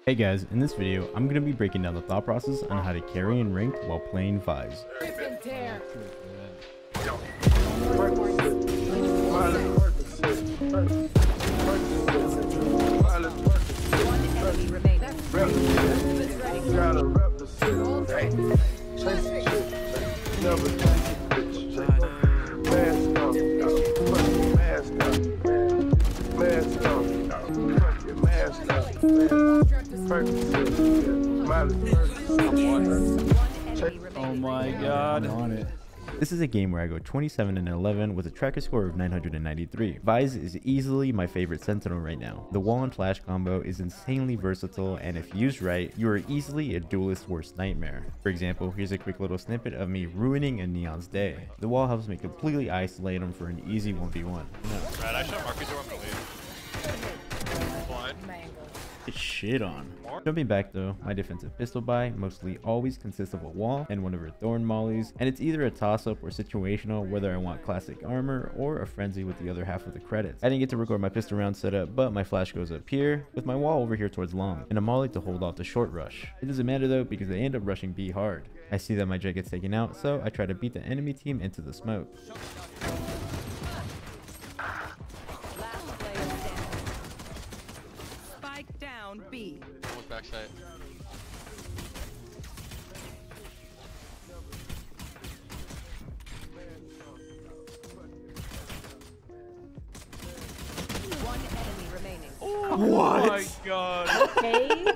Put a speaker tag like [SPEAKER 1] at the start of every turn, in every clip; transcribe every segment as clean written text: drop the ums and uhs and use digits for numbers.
[SPEAKER 1] Hey guys, in this video, I'm going to be breaking down the thought process on how to carry in ranked while playing Vyse.
[SPEAKER 2] Oh my god.
[SPEAKER 3] On it.
[SPEAKER 1] This is a game where I go 27-11 with a tracker score of 993. Vyse is easily my favorite sentinel right now. The wall and flash combo is insanely versatile, and if used right, you are easily a duelist's worst nightmare. For example, here's a quick little snippet of me ruining a Neon's day. The wall helps me completely isolate him for an easy 1v1.
[SPEAKER 4] Right, I shot Marcus or I'm gonna leave. Blind.
[SPEAKER 1] Get shit on. Jumping back though, my defensive pistol buy mostly always consists of a wall and one of her thorn mollies, and it's either a toss-up or situational whether I want classic armor or a frenzy with the other half of the credits. I didn't get to record my pistol round setup, but my flash goes up here with my wall over here towards long and a molly to hold off the short rush. It doesn't matter though because they end up rushing B hard. I see that my jet gets taken out, so I try to beat the enemy team into the smoke.
[SPEAKER 5] Down B.
[SPEAKER 4] Almost backside.
[SPEAKER 5] One enemy remaining.
[SPEAKER 2] What? Oh my god.
[SPEAKER 5] Okay.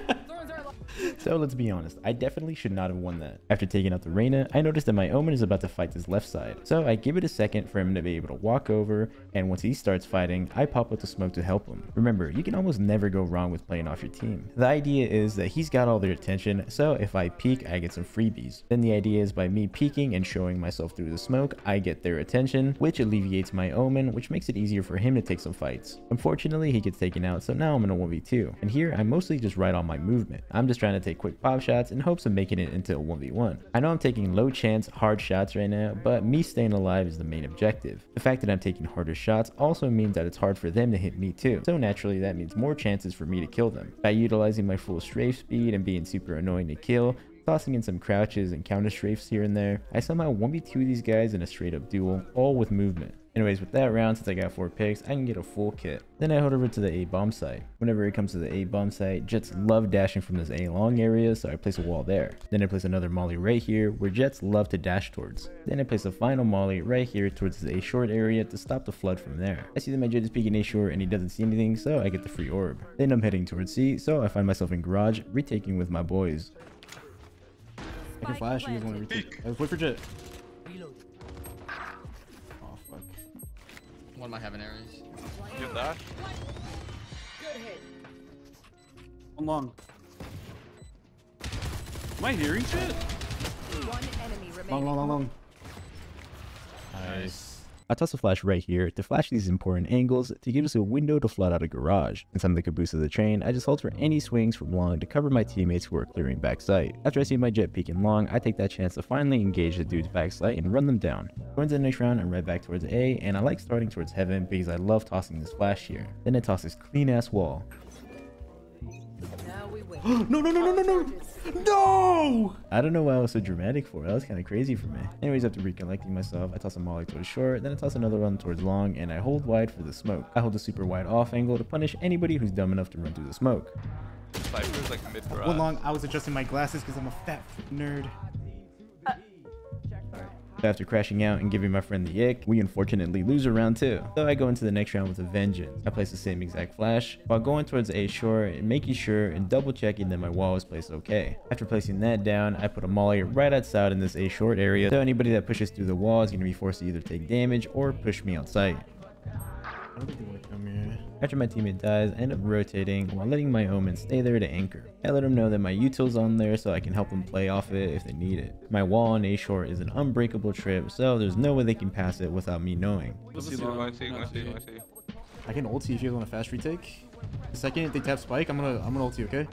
[SPEAKER 1] So let's be honest, I definitely should not have won that. After taking out the Reyna, I noticed that my Omen is about to fight this left side. So I give it a second for him to be able to walk over, and once he starts fighting, I pop up the smoke to help him. Remember, you can almost never go wrong with playing off your team. The idea is that he's got all their attention, so if I peek, I get some freebies. Then the idea is by me peeking and showing myself through the smoke, I get their attention, which alleviates my Omen, which makes it easier for him to take some fights. Unfortunately, he gets taken out, so now I'm in a 1v2. And here, I mostly just ride on my movement. I'm just trying to take quick pop shots in hopes of making it into a 1v1. I know I'm taking low chance, hard shots right now, but me staying alive is the main objective. The fact that I'm taking harder shots also means that it's hard for them to hit me too, so naturally that means more chances for me to kill them. By utilizing my full strafe speed and being super annoying to kill, tossing in some crouches and counter strafes here and there, I somehow 1v2 these guys in a straight up duel, all with movement. Anyways, with that round, since I got 4 picks, I can get a full kit. Then I head over to the A bomb site. Whenever it comes to the A bomb site, Jets love dashing from this A long area, so I place a wall there. Then I place another molly right here, where Jets love to dash towards. Then I place a final molly right here towards this A short area to stop the flood from there. I see that my Jet is peeking A short and he doesn't see anything, so I get the free orb. Then I'm heading towards C, so I find myself in garage, retaking with my boys.
[SPEAKER 3] I can flash. You guys want to retake? Wait for Jet.
[SPEAKER 2] One might have an Ares.
[SPEAKER 4] You have that?
[SPEAKER 3] One long. Am I hearing shit?
[SPEAKER 5] One enemy remaining.
[SPEAKER 3] Long.
[SPEAKER 1] Nice. I toss a flash right here to flash these important angles to give us a window to flood out a garage. Since I'm the caboose of the train, I just hold for any swings from long to cover my teammates who are clearing backside. After I see my Jet peeking long, I take that chance to finally engage the dude's backside and run them down. Going to the next round, I'm right back towards A, and I like starting towards heaven because I love tossing this flash here. Then I toss this clean ass wall.
[SPEAKER 5] Now we win.
[SPEAKER 3] No!
[SPEAKER 1] I don't know why I was so dramatic for it. That was kind of crazy for me. Anyways, after recollecting myself, I toss a molly towards short, then I toss another one towards long, and I hold wide for the smoke. I hold a super wide off angle to punish anybody who's dumb enough to run through the smoke.
[SPEAKER 4] Cypher's like mid garage.
[SPEAKER 3] One long. I was adjusting my glasses because I'm a fat nerd.
[SPEAKER 1] After crashing out and giving my friend the ick, we unfortunately lose a round 2. So I go into the next round with a vengeance. I place the same exact flash while going towards A short and making sure and double checking that my wall is placed okay. After placing that down, I put a molly right outside in this A short area, so anybody that pushes through the wall is going to be forced to either take damage or push me outside.
[SPEAKER 3] I don't think they want to come here.
[SPEAKER 1] After my teammate dies, I end up rotating while letting my Omen stay there to anchor. I let them know that my util's on there so I can help them play off it if they need it. My wall on A short is an unbreakable trip, so there's no way they can pass it without me knowing.
[SPEAKER 4] I see.
[SPEAKER 3] I can ulti if you guys want a fast retake. The second they tap spike, I'm gonna ulti, okay?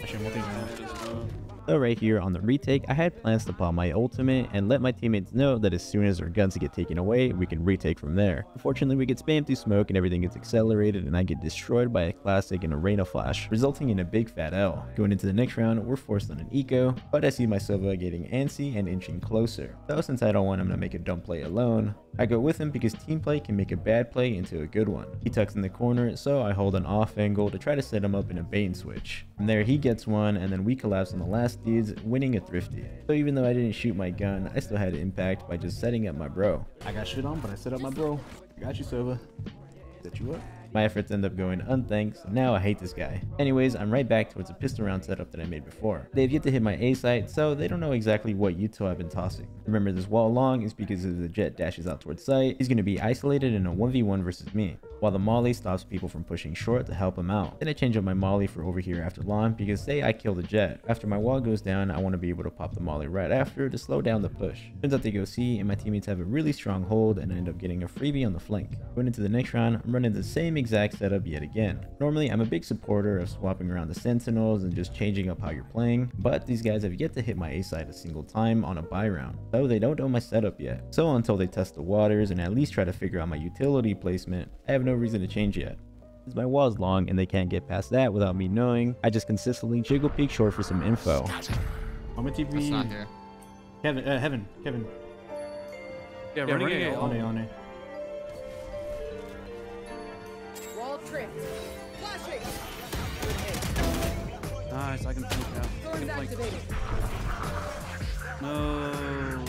[SPEAKER 3] Actually, I'm ulting now.
[SPEAKER 1] So right here on the retake, I had plans to pop my ultimate and let my teammates know that as soon as their guns get taken away, we can retake from there. Unfortunately, we get spammed through smoke and everything gets accelerated and I get destroyed by a classic and arena flash, resulting in a big fat L. Going into the next round, we're forced on an eco, but I see my Silva getting antsy and inching closer. So since I don't want him to make a dumb play alone, I go with him because team play can make a bad play into a good one. He tucks in the corner, so I hold an off angle to try to set him up in a bait and switch. From there, he gets one, and then we collapse on the last dudes, winning a thrifty. So even though I didn't shoot my gun, I still had impact by just setting up my bro.
[SPEAKER 3] I got shit on, but I set up my bro. I got you, Silva. Set you up.
[SPEAKER 1] My efforts end up going unthanked, so now I hate this guy. Anyways, I'm right back towards the pistol round setup that I made before. They've yet to hit my A site, so they don't know exactly what util I've been tossing. Remember, this wall long is because if the jet dashes out towards site, he's going to be isolated in a 1v1 versus me, while the molly stops people from pushing short to help him out. Then I change up my molly for over here after long because say I kill the jet. After my wall goes down, I want to be able to pop the molly right after to slow down the push. Turns out they go C and my teammates have a really strong hold and I end up getting a freebie on the flank. Going into the next round, I'm running the same exact setup yet again. Normally, I'm a big supporter of swapping around the sentinels and just changing up how you're playing, but these guys have yet to hit my A side a single time on a buy round, so they don't know my setup yet. So until they test the waters and at least try to figure out my utility placement, I have no reason to change yet. Since my wall is long and they can't get past that without me knowing, I just consistently jiggle peek short for some info.
[SPEAKER 3] I'm gonna TP.
[SPEAKER 2] It's not here.
[SPEAKER 3] Kevin.
[SPEAKER 6] Yeah, running A.
[SPEAKER 3] On it.
[SPEAKER 5] Wall tripped. Flashing. Good hit.
[SPEAKER 6] Nice, I can flank out. I
[SPEAKER 5] Thorns
[SPEAKER 6] can flank.
[SPEAKER 5] activated.
[SPEAKER 6] No.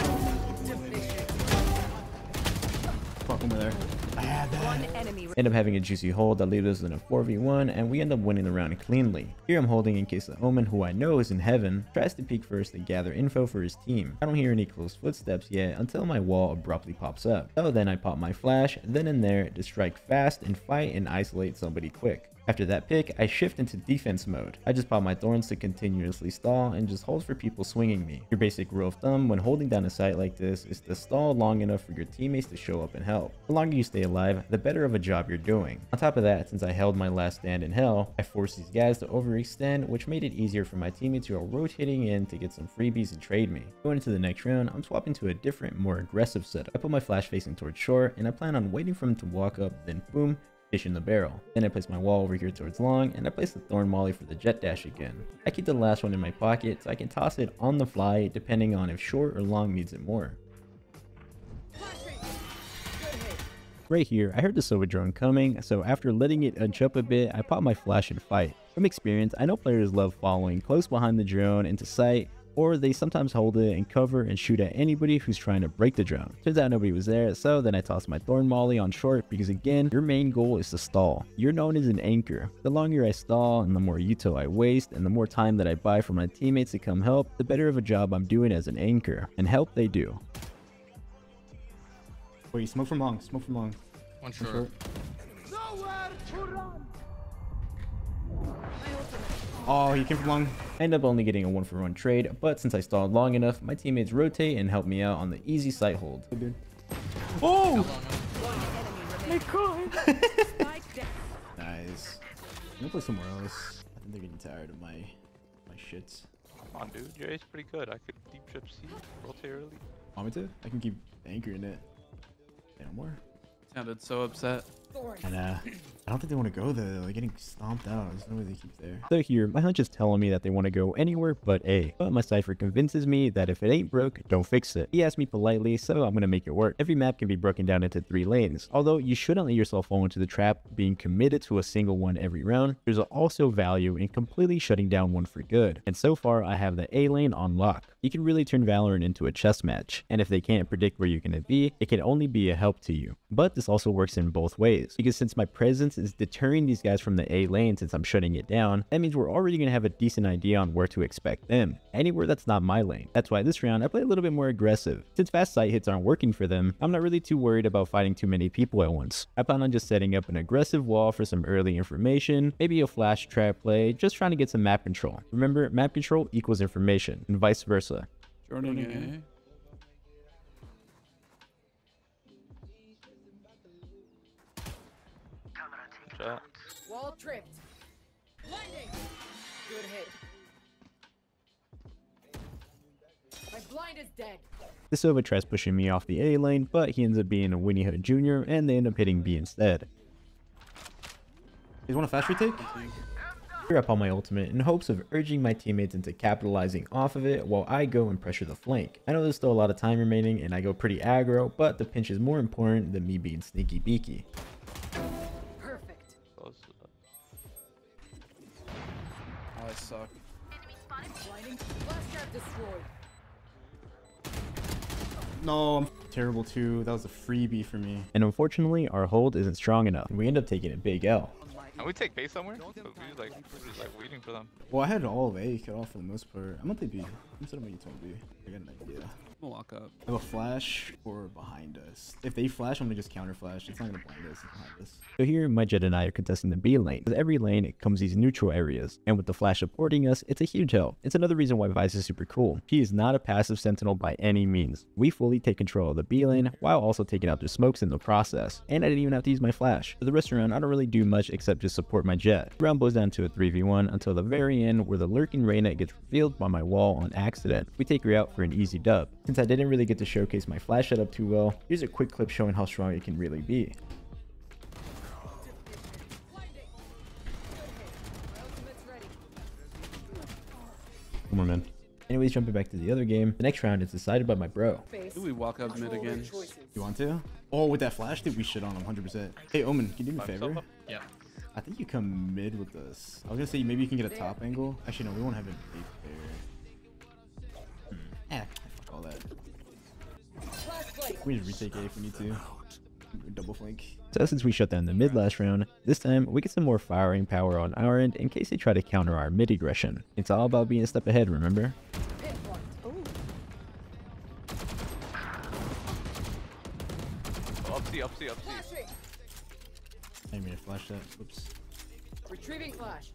[SPEAKER 3] Fuck him there. I had that.
[SPEAKER 5] One enemy.
[SPEAKER 1] End up having a juicy hold that leaves us in a 4v1 and we end up winning the round cleanly. Here I'm holding in case the Omen, who I know is in heaven, tries to peek first and gather info for his team. I don't hear any close footsteps yet until my wall abruptly pops up. So then I pop my flash, then in there to strike fast and fight and isolate somebody quick. After that pick, I shift into defense mode. I just pop my thorns to continuously stall and just hold for people swinging me. Your basic rule of thumb when holding down a site like this is to stall long enough for your teammates to show up and help. The longer you stay alive, the better of a job you're doing. On top of that, since I held my last stand in hell, I forced these guys to overextend, which made it easier for my teammates who are rotating in to get some freebies and trade me. Going into the next round, I'm swapping to a different, more aggressive setup. I put my flash facing towards short and I plan on waiting for him to walk up, then boom, fish in the barrel. Then I place my wall over here towards long and I place the thorn molly for the jet dash again. I keep the last one in my pocket so I can toss it on the fly depending on if short or long needs it more. Right here, I heard the Silva drone coming, so after letting it inch up a bit, I pop my flash and fight. From experience, I know players love following close behind the drone into sight, or they sometimes hold it and cover and shoot at anybody who's trying to break the drone. Turns out nobody was there, so then I toss my thorn molly on short because again, your main goal is to stall. You're known as an anchor. The longer I stall and the more util I waste and the more time that I buy for my teammates to come help, the better of a job I'm doing as an anchor. And help they do.
[SPEAKER 3] Wait, smoke from long.
[SPEAKER 2] One short.
[SPEAKER 3] Oh, he came from long.
[SPEAKER 1] I end up only getting a 1-for-1 trade, but since I stalled long enough, my teammates rotate and help me out on the easy sight hold.
[SPEAKER 3] Oh!
[SPEAKER 5] My God.
[SPEAKER 3] Nice. I'm gonna play somewhere else. I think they're getting tired of my shits.
[SPEAKER 4] Come on, dude. Your A's pretty good. I could deep trip C, rotate early.
[SPEAKER 3] Want me to? I can keep anchoring it. Say no more.
[SPEAKER 6] Sounded so upset.
[SPEAKER 3] And I don't think they want to go there. They're like getting stomped out. There's no way they keep there.
[SPEAKER 1] So here, my hunch is telling me that they want to go anywhere but A. But my cipher convinces me that if it ain't broke, don't fix it. He asked me politely, so I'm going to make it work. Every map can be broken down into 3 lanes. Although you shouldn't let yourself fall into the trap being committed to a single one every round, there's also value in completely shutting down one for good. And so far, I have the A lane on lock. You can really turn Valorant into a chess match. And if they can't predict where you're going to be, it can only be a help to you. But this also works in both ways. Because since my presence is deterring these guys from the A lane since I'm shutting it down, that means we're already going to have a decent idea on where to expect them. Anywhere that's not my lane. That's why this round I play a little bit more aggressive. Since fast sight hits aren't working for them, I'm not really too worried about fighting too many people at once. I plan on just setting up an aggressive wall for some early information, maybe a flash trap play, just trying to get some map control. Remember, map control equals information, and vice versa.
[SPEAKER 6] Joining A.
[SPEAKER 4] Shot.
[SPEAKER 5] Wall tripped. Lightning. Good hit. Blind is dead.
[SPEAKER 1] The Sova tries pushing me off the A lane, but he ends up being a Winnie Hood Jr. and they end up hitting B instead.
[SPEAKER 3] You want a fast retake?
[SPEAKER 1] Here up on my ultimate in hopes of urging my teammates into capitalizing off of it while I go and pressure the flank. I know there's still a lot of time remaining and I go pretty aggro, but the pinch is more important than me being sneaky beaky.
[SPEAKER 5] Perfect.
[SPEAKER 6] Oh, I suck.
[SPEAKER 5] Blinding. Flash trap destroyed.
[SPEAKER 3] No, I'm terrible too. That was a freebie for me.
[SPEAKER 1] And unfortunately, our hold isn't strong enough and we end up taking a big L.
[SPEAKER 4] Can we take base somewhere? But we're just like waiting for them.
[SPEAKER 3] Well, I had all of A cut off for the most part. I'm gonna play B. Instead of what you told me. I got an idea.
[SPEAKER 6] I'm gonna walk up.
[SPEAKER 3] I have a flash or behind us. If they flash, I'm gonna just counter flash. It's not gonna blind us. It's behind us.
[SPEAKER 1] So here, my Jet and I are contesting the B lane. With every lane, it comes these neutral areas. And with the Flash supporting us, it's a huge help. It's another reason why Vyse is super cool. He is not a passive sentinel by any means. We fully take control of the B lane, while also taking out their smokes in the process. And I didn't even have to use my Flash. For the rest of the round, I don't really do much except just support my Jet. The round blows down to a 3v1 until the very end, where the lurking Reyna gets revealed by my wall on accident. We take her out for an easy dub. Since I didn't really get to showcase my Flash setup too well, here's a quick clip showing how strong it can really be.
[SPEAKER 3] Come on, man.
[SPEAKER 1] Anyways, jumping back to the other game, the next round is decided by my bro.
[SPEAKER 6] Do we walk up mid again?
[SPEAKER 3] You want to? Oh, with that flash, dude, we shit on him 100%. Hey, Omen, can you do me a favor?
[SPEAKER 4] Yeah.
[SPEAKER 3] I think you come mid with us. I was gonna say maybe you can get a top angle. Actually, no, we won't have an A there. Fuck all that. We just retake A if we need to. Double flank.
[SPEAKER 1] So since we shut down the mid last round, this time we get some more firing power on our end in case they try to counter our mid aggression. It's all about being a step ahead, remember?
[SPEAKER 4] Up C.
[SPEAKER 3] I didn't mean to flash that. Oops.
[SPEAKER 5] Retrieving flash.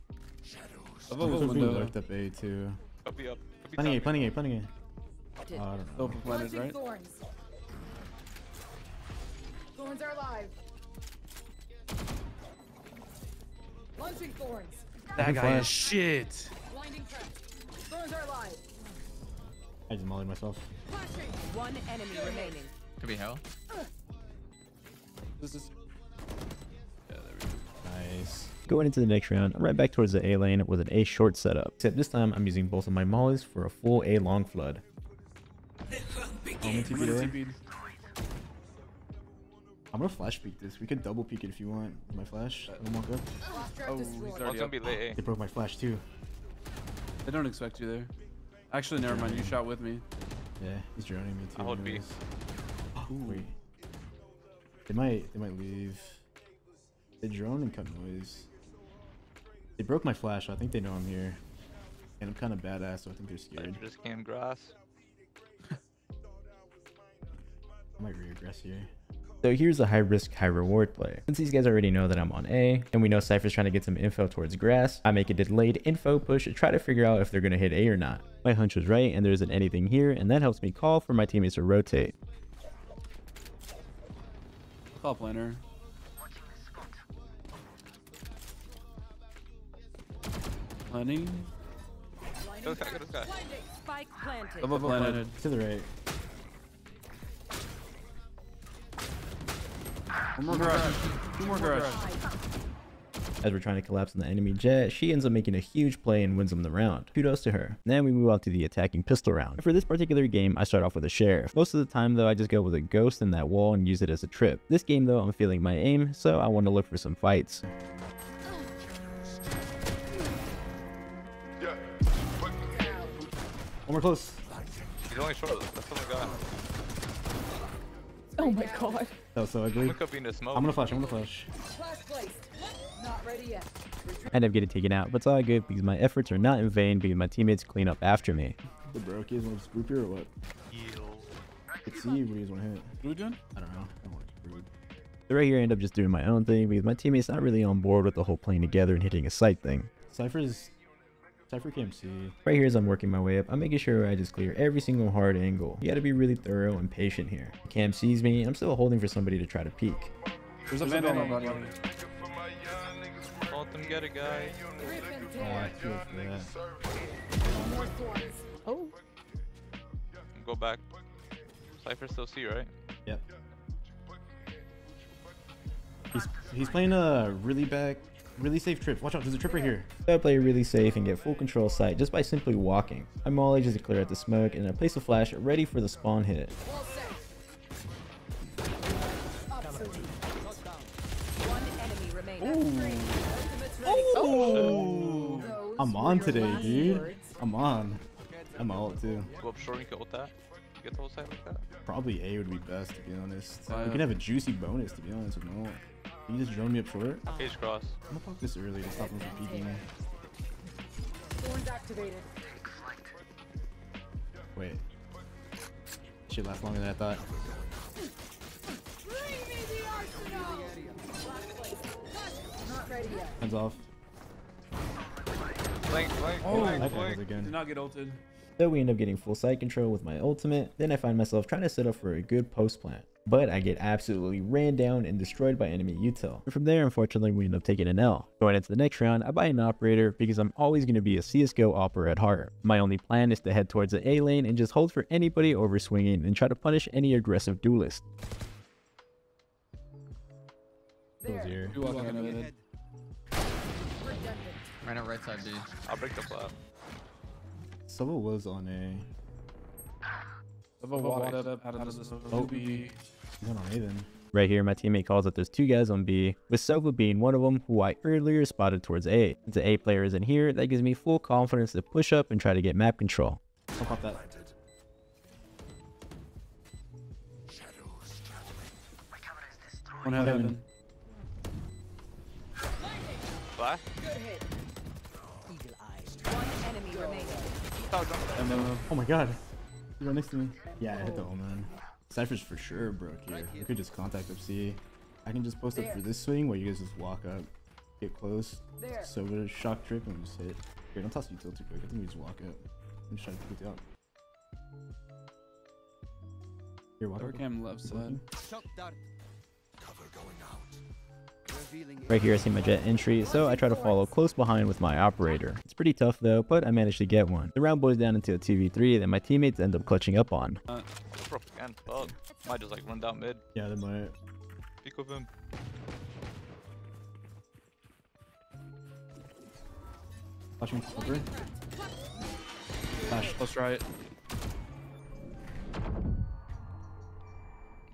[SPEAKER 6] I've
[SPEAKER 3] Oh,
[SPEAKER 6] always
[SPEAKER 3] we
[SPEAKER 6] window.
[SPEAKER 3] lurked up A too.
[SPEAKER 4] Could be up. Could be
[SPEAKER 3] Planning A,
[SPEAKER 4] top.
[SPEAKER 3] planning A, planning A.
[SPEAKER 5] Did.
[SPEAKER 3] I don't know.
[SPEAKER 6] Open planet,
[SPEAKER 5] Launching
[SPEAKER 6] right?
[SPEAKER 5] thorns. Thorns are live. Launching thorns.
[SPEAKER 6] That guy is shit.
[SPEAKER 5] Blinding trap. Thorns are live.
[SPEAKER 3] I just mollied myself.
[SPEAKER 5] Flashing. One enemy remaining.
[SPEAKER 2] Could be hell.
[SPEAKER 6] This is. Yeah, there we go.
[SPEAKER 3] Nice.
[SPEAKER 1] Going into the next round, I'm right back towards the A lane with an A short setup. Except this time I'm using both of my mollies for a full A long flood.
[SPEAKER 3] Omen TP there.
[SPEAKER 6] TP'd.
[SPEAKER 3] I'm gonna flash peek this. We could double peek it if you want. My flash. I'm gonna walk up.
[SPEAKER 5] Flash trap
[SPEAKER 6] Oh, he's
[SPEAKER 5] destroyed.
[SPEAKER 4] Oh,
[SPEAKER 6] already
[SPEAKER 4] it's gonna
[SPEAKER 6] up.
[SPEAKER 4] be late
[SPEAKER 3] They broke my flash too.
[SPEAKER 6] They don't expect you there. Actually, never mind. You shot with me.
[SPEAKER 3] Yeah, he's droning me too.
[SPEAKER 4] I'll hold B.
[SPEAKER 3] anyways. Wait. They might leave. They drone and cut noise. They broke my flash, so I think they know I'm here. And I'm kind of badass, so I think they're
[SPEAKER 4] A.
[SPEAKER 3] scared.
[SPEAKER 4] Just came grass.
[SPEAKER 3] I might regress here.
[SPEAKER 1] So here's a high risk, high reward play. Since these guys already know that I'm on A, and we know Cypher's trying to get some info towards grass, I make a delayed info push to try to figure out if they're going to hit A or not. My hunch was right, and there isn't anything here, and that helps me call for my teammates to rotate.
[SPEAKER 6] Call planner. Planning.
[SPEAKER 4] Go this guy, go this guy.
[SPEAKER 5] Spike planted.
[SPEAKER 6] Double planted.
[SPEAKER 3] To the right.
[SPEAKER 6] One more garage. Two more garage.
[SPEAKER 1] As we're trying to collapse on the enemy jet, she ends up making a huge play and wins them the round. Kudos to her. Then we move on to the attacking pistol round. For this particular game, I start off with a sheriff. Most of the time though, I just go with a ghost in that wall and use it as a trip. This game though, I'm feeling my aim, so I want to look for some fights.
[SPEAKER 3] One more close.
[SPEAKER 4] He's only short. That's the only guy.
[SPEAKER 5] Oh my god.
[SPEAKER 3] That was so ugly.
[SPEAKER 4] Look up in the smoke.
[SPEAKER 3] I'm gonna flash. I'm gonna flash.
[SPEAKER 5] Flash placed. Not ready yet.
[SPEAKER 1] I end up getting taken out, but it's all good because my efforts are not in vain because my teammates clean up after me.
[SPEAKER 3] The broke is want to group here or what? Let's see what you want to hit.
[SPEAKER 6] What are we doing?
[SPEAKER 3] I don't know. I don't want to group.
[SPEAKER 1] So right here I end up just doing my own thing because my teammates not really on board with the whole playing together and hitting a site thing.
[SPEAKER 3] Cypher can't see.
[SPEAKER 1] Right here as I'm working my way up, I'm making sure I just clear every single hard angle. You gotta be really thorough and patient here. Cam sees me, and I'm still holding for somebody to try to peek.
[SPEAKER 6] There's a vandal on my body.
[SPEAKER 4] Let them get it, guys.
[SPEAKER 5] Griffin
[SPEAKER 3] Oh, I
[SPEAKER 5] thorn.
[SPEAKER 3] feel for that.
[SPEAKER 5] More thorns. Oh.
[SPEAKER 4] Go back. Cypher still C, right?
[SPEAKER 3] Yep. He's playing a really safe trip. Watch out, there's a trip right here.
[SPEAKER 1] So I play really safe and get full control of sight just by simply walking. I molly just to clear out the smoke and I place a flash ready for the spawn hit.
[SPEAKER 5] Wall set. Obsolete. One enemy remaining. Ultimate's ready.
[SPEAKER 3] Oh!
[SPEAKER 5] Those
[SPEAKER 3] I'm
[SPEAKER 5] were
[SPEAKER 3] on
[SPEAKER 5] your
[SPEAKER 3] today,
[SPEAKER 5] last
[SPEAKER 3] dude.
[SPEAKER 5] words.
[SPEAKER 3] I'm on. I'm out too.
[SPEAKER 4] Go up short and get ult that. Get the whole side like that.
[SPEAKER 3] Probably A would be best, to be honest.
[SPEAKER 6] Fire.
[SPEAKER 3] We can have a juicy bonus, to be honest, with no. Can you just drone me up short?
[SPEAKER 4] Cage cross.
[SPEAKER 3] I'm gonna pop this early to stop him from peeking.
[SPEAKER 5] Thorns activated.
[SPEAKER 3] Wait. Shit lasts longer than I thought.
[SPEAKER 5] Bring me the arsenal. Last place. Not ready yet.
[SPEAKER 3] Hands off.
[SPEAKER 4] Flank, flank,
[SPEAKER 3] Oh,
[SPEAKER 4] flank,
[SPEAKER 3] that
[SPEAKER 4] flank.
[SPEAKER 3] goes
[SPEAKER 6] Did
[SPEAKER 3] again.
[SPEAKER 6] not get ulted.
[SPEAKER 1] So we end up getting full sight control with my ultimate, then I find myself trying to set up for a good post plant. But I get absolutely ran down and destroyed by enemy util. And from there, unfortunately, we end up taking an L. Going into the next round, I buy an operator because I'm always going to be a CSGO opera at heart. My only plan is to head towards the A lane and just hold for anybody over swinging and try to punish any aggressive duelist.
[SPEAKER 3] Goes here.
[SPEAKER 6] You walking in mid.
[SPEAKER 5] Redundant.
[SPEAKER 2] Right on right side B.
[SPEAKER 4] I'll break the flap.
[SPEAKER 3] Sova was on A.
[SPEAKER 6] Sova walked up out of this B.
[SPEAKER 3] He's not on A then.
[SPEAKER 1] Right here, my teammate calls that there's two guys on B, with Sova being one of them who I earlier spotted towards A. Since the A player is in here, that gives me full confidence to push up and try to get map control.
[SPEAKER 3] I'll pop that.
[SPEAKER 6] One head
[SPEAKER 3] Heaven.
[SPEAKER 6] heaven.
[SPEAKER 4] Flash.
[SPEAKER 5] Good hit. One enemy remaining.
[SPEAKER 6] And then
[SPEAKER 3] Oh my god. You're right next to me. Yeah, I hit the omen. Cypher's for sure broke here. We could just contact up C. I can just post up for this swing where you guys just walk up, get close.
[SPEAKER 5] There.
[SPEAKER 3] So with a shock trip and just hit. Here, don't toss util too quick. I think we just walk up. I'm just trying to pick it up. Here, walk
[SPEAKER 6] door
[SPEAKER 3] up.
[SPEAKER 6] cam left side.
[SPEAKER 1] Right here I see my jet entry, so I try to follow close behind with my operator. It's pretty tough though, but I managed to get one. The round boils down into a 2v3 that my teammates end up clutching up on.
[SPEAKER 4] Broke again. Fuck. Might just like run down mid.
[SPEAKER 3] Yeah, they might.
[SPEAKER 4] Peek of him.
[SPEAKER 3] Watching over. Flash.
[SPEAKER 6] Close right.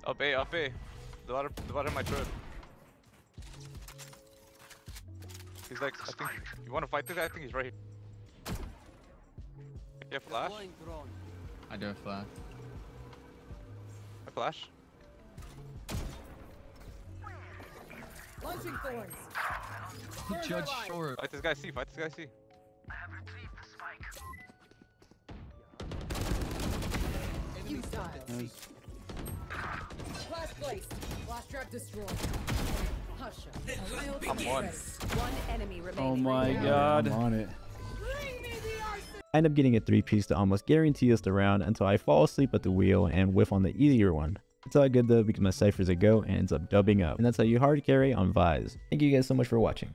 [SPEAKER 4] Up A, up A. Divided my trip. He's like, I think, you want to fight this guy? I think he's right here. You have flash?
[SPEAKER 2] I do a flash.
[SPEAKER 4] A flash?
[SPEAKER 5] Launching thorns.
[SPEAKER 2] Judge short.
[SPEAKER 4] Fight this guy C, fight this guy C.
[SPEAKER 5] You style.
[SPEAKER 6] Nice.
[SPEAKER 5] Flash placed. Flash trap destroyed. Hush up.
[SPEAKER 4] I'm one.
[SPEAKER 5] One enemy remaining.
[SPEAKER 6] Oh my
[SPEAKER 3] Yeah,
[SPEAKER 6] god.
[SPEAKER 3] I'm on it.
[SPEAKER 5] Bring me the arsenal.
[SPEAKER 1] I end up getting a 3-piece to almost guarantee us the round until I fall asleep at the wheel and whiff on the easier one. It's all good though because my Cypher's a go and ends up dubbing up. And that's how you hard carry on Vyse. Thank you guys so much for watching.